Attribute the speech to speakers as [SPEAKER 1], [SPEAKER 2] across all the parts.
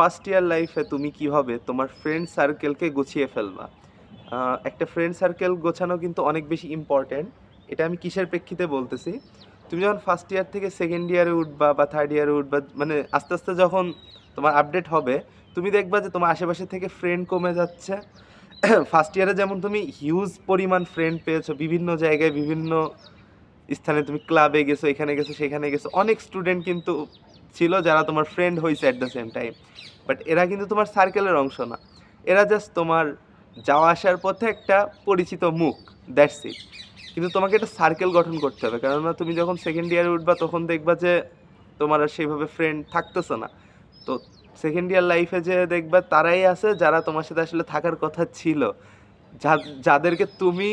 [SPEAKER 1] First year লাইফে তুমি কিভাবে তোমার ফ্রেন্ড সার্কেলকে গুছিয়ে ফেলবা? একটা ফ্রেন্ড সার্কেল গোছানো কিন্তু অনেক বেশি ইম্পর্ট্যান্ট। এটা আমি কিসের প্রেক্ষিতে বলতেছি, তুমি যখন ফার্স্ট ইয়ার থেকে সেকেন্ড ইয়ারে উঠবা বা থার্ড ইয়ারে উঠবা, মানে আস্তে আস্তে যখন তোমার আপডেট হবে, তুমি দেখবা যে তোমার আশেপাশে থেকে ফ্রেন্ড কমে যাচ্ছে। ফার্স্ট ইয়ারে যেমন তুমি হিউজ পরিমাণ ফ্রেন্ড পেয়েছো, বিভিন্ন জায়গায় বিভিন্ন স্থানে তুমি ক্লাবে গেছো, এখানে গেছো, সেখানে গেছো, অনেক স্টুডেন্ট কিন্তু ছিল যারা তোমার ফ্রেন্ড হয়েছে at the same time. But এরা কিন্তু তোমার সার্কেলের অংশ না, এরা জাস্ট তোমার যাওয়া আসার পথে একটা পরিচিত মুখ, দ্যাটস ইট। কিন্তু তোমাকে একটা সার্কেল গঠন করতে হবে, কেননা তুমি যখন সেকেন্ড ইয়ারে উঠবা তখন দেখবা যে তোমার আর সেইভাবে ফ্রেন্ড থাকতেছে না। তো সেকেন্ড ইয়ার লাইফে যে দেখবা তারাই আছে যারা তোমার সাথে আসলে থাকার কথা ছিল, যাদেরকে তুমি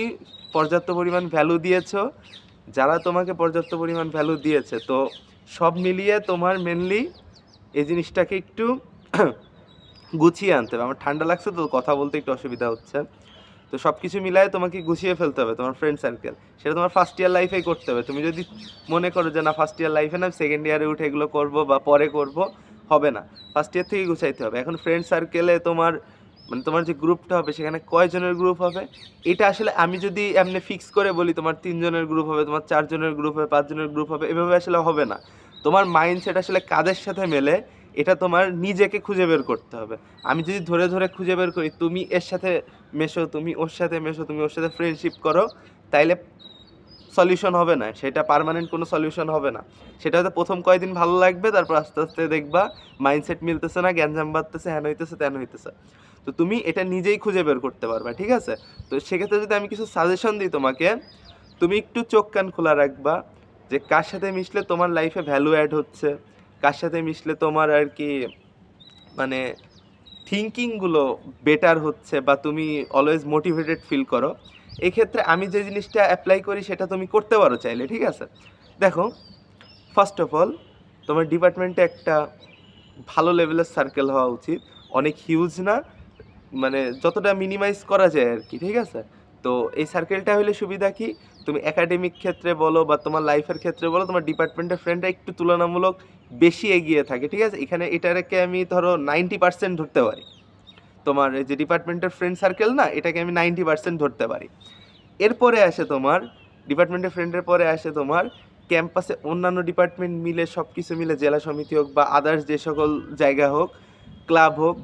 [SPEAKER 1] পর্যাপ্ত পরিমাণ ভ্যালু দিয়েছো, যারা তোমাকে পর্যাপ্ত পরিমাণ ভ্যালু দিয়েছে। তো সব মিলিয়ে তোমার মেনলি এই জিনিসটাকে একটু গুছিয়ে আনতে হবে। আমার ঠান্ডা লাগছে তো কথা বলতে একটু অসুবিধা হচ্ছে। তো সব কিছু মিলায়ে তোমাকে গুছিয়ে ফেলতে হবে তোমার ফ্রেন্ড সার্কেল। সেটা তোমার ফার্স্ট ইয়ার লাইফেই করতে হবে। তুমি যদি মনে করো যে না ফার্স্ট ইয়ার লাইফে না, সেকেন্ড ইয়ারে উঠে এগুলো করবো বা পরে করবো, হবে না। ফার্স্ট ইয়ার থেকেই গুছাইতে হবে। এখন ফ্রেন্ড সার্কেলে তোমার মানে তোমার যে গ্রুপটা হবে সেখানে কয়জনের গ্রুপ হবে, এটা আসলে আমি যদি এমনি ফিক্স করে বলি তোমার 3 জনের গ্রুপ হবে, তোমার 4 জনের গ্রুপ হবে, 5 জনের গ্রুপ হবে, এভাবে আসলে হবে না। তোমার মাইন্ডসেট আসলে কাদের সাথে মেলে এটা তোমার নিজেকে খুঁজে বের করতে হবে। আমি যদি ধরে ধরে খুঁজে বের করি তুমি এর সাথে মেশো, তুমি ওর সাথে মেশো, তুমি ওর সাথে ফ্রেন্ডশিপ করো, তাইলে সলিউশন হবে না, সেটা পার্মানেন্ট কোনো সলিউশন হবে না। সেটা হয়তো প্রথম কয়েকদিন ভালো লাগবে, তারপর আস্তে আস্তে দেখবা মাইন্ডসেট মিলতেছে না, গ্যাঞ্জাম বাড়তেছে, হ্যান হইতেছে, ত্যান হইতেছে। তো তুমি এটা নিজেই খুঁজে বের করতে পারবা, ঠিক আছে? তো সেক্ষেত্রে যদি আমি কিছু সাজেশন দিই তোমাকে, তুমি একটু চোখ কান খোলা রাখবা যে কার সাথে মিশলে তোমার লাইফে ভ্যালু অ্যাড হচ্ছে, কার সাথে মিশলে তোমার আর কি মানে থিঙ্কিংগুলো বেটার হচ্ছে, বা তুমি অলওয়েজ মোটিভেটেড ফিল করো। এক্ষেত্রে আমি যে জিনিসটা অ্যাপ্লাই করি সেটা তুমি করতে পারো চাইলে, ঠিক আছে? দেখো, ফার্স্ট অফ অল তোমার ডিপার্টমেন্টে একটা ভালো লেভেলের সার্কেল হওয়া উচিত, অনেক হিউজ না, মানে যতটা মিনিমাইজ করা যায় আর কি, ঠিক আছে? তো এই সার্কেলটা হলে সুবিধা কি, তুমি একাডেমিক ক্ষেত্রে বলো বা তোমার লাইফের ক্ষেত্রে বলো, তোমার ডিপার্টমেন্টের ফ্রেন্ডরা একটু তুলনামূলক বেশি এগিয়ে থাকে, ঠিক আছে? এখানে এটাকে আমি ধরো 90% ধরতে পারি। তোমার এই যে ডিপার্টমেন্টের ফ্রেন্ড সার্কেল না, এটাকে আমি 90% ধরতে পারি। এরপরে আসে তোমার ডিপার্টমেন্টের ফ্রেন্ডের পরে আসে তোমার ক্যাম্পাসে অন্যান্য ডিপার্টমেন্ট মিলে, সব কিছু মিলে, জেলা সমিতি হোক বা আদার্স যে সকল জায়গা হোক, ক্লাব হোক,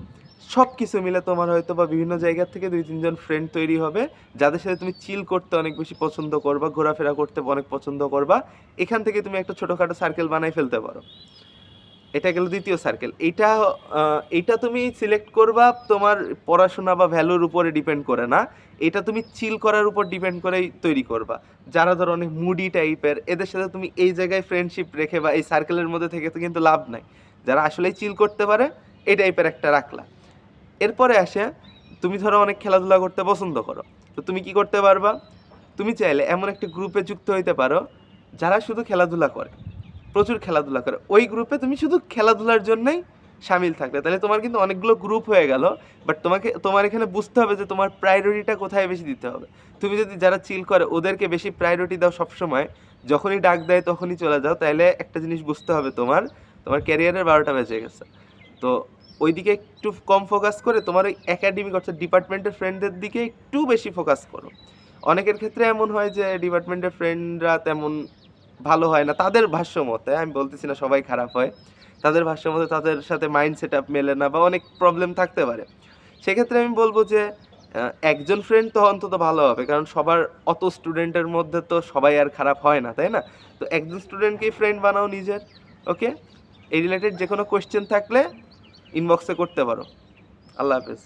[SPEAKER 1] সব কিছু মিলে তোমার হয়তো বা বিভিন্ন জায়গা থেকে 2-3 জন ফ্রেন্ড তৈরি হবে, যাদের সাথে তুমি চিল করতে অনেক বেশি পছন্দ করবা, ঘোরাফেরা করতে অনেক পছন্দ করবা। এখান থেকে তুমি একটা ছোটোখাটো সার্কেল বানাই ফেলতে পারো। এটা গেল দ্বিতীয় সার্কেল। এইটা তুমি সিলেক্ট করবা তোমার পড়াশোনা বা ভ্যালুর উপরে ডিপেন্ড করে না, এটা তুমি চিল করার উপর ডিপেন্ড করেই তৈরি করবা। যারা ধরো অনেক মুডি টাইপের, এদের সাথে তুমি এই জায়গায় ফ্রেন্ডশিপ রেখে বা এই সার্কেলের মধ্যে থেকে তো কিন্তু লাভ নাই। যারা আসলেই চিল করতে পারে এই টাইপের একটা রাখলা। এরপরে আসে, তুমি ধরো অনেক খেলাধুলা করতে পছন্দ করো, তো তুমি কি করতে পারবা, তুমি চাইলে এমন একটা গ্রুপে যুক্ত হইতে পারো যারা শুধু খেলাধুলা করে, প্রচুর খেলাধুলা করে, ওই গ্রুপে তুমি শুধু খেলাধুলার জন্যই সামিল থাকলে, তাহলে তোমার কিন্তু অনেকগুলো গ্রুপ হয়ে গেল। বাট তোমার এখানে বুঝতে হবে যে তোমার প্রায়োরিটিটা কোথায় বেশি দিতে হবে। তুমি যদি যারা চিল করে ওদেরকে বেশি প্রায়োরিটি দাও সবসময়, যখনই ডাক দেয় তখনই চলে যাও, তাহলে একটা জিনিস বুঝতে হবে, তোমার তোমার ক্যারিয়ারের 12টা বেজে গেছে। তো ওইদিকে একটু কম ফোকাস করে তোমার ওই একাডেমিক অর্থাৎ ডিপার্টমেন্টের ফ্রেন্ডদের দিকে একটু বেশি ফোকাস করো। অনেকের ক্ষেত্রে এমন হয় যে ডিপার্টমেন্টের ফ্রেন্ডরা তেমন ভালো হয় না, তাদের ভাষ্য মতে, আমি বলতেছি না সবাই খারাপ হয়, তাদের ভাষ্য মতে তাদের সাথে মাইন্ড সেট আপ মেলে না বা অনেক প্রবলেম থাকতে পারে। সেক্ষেত্রে আমি বলবো যে একজন ফ্রেন্ড তো অন্তত ভালো হবে, কারণ সবার অত স্টুডেন্টের মধ্যে তো সবাই আর খারাপ হয় না, তাই না? তো একজন স্টুডেন্টকেই ফ্রেন্ড বানাও নিজের। ওকে, এই রিলেটেড যে কোনো কোয়েশ্চেন থাকলে ইনবক্সে করতে পারো। আল্লাহ হাফেজ।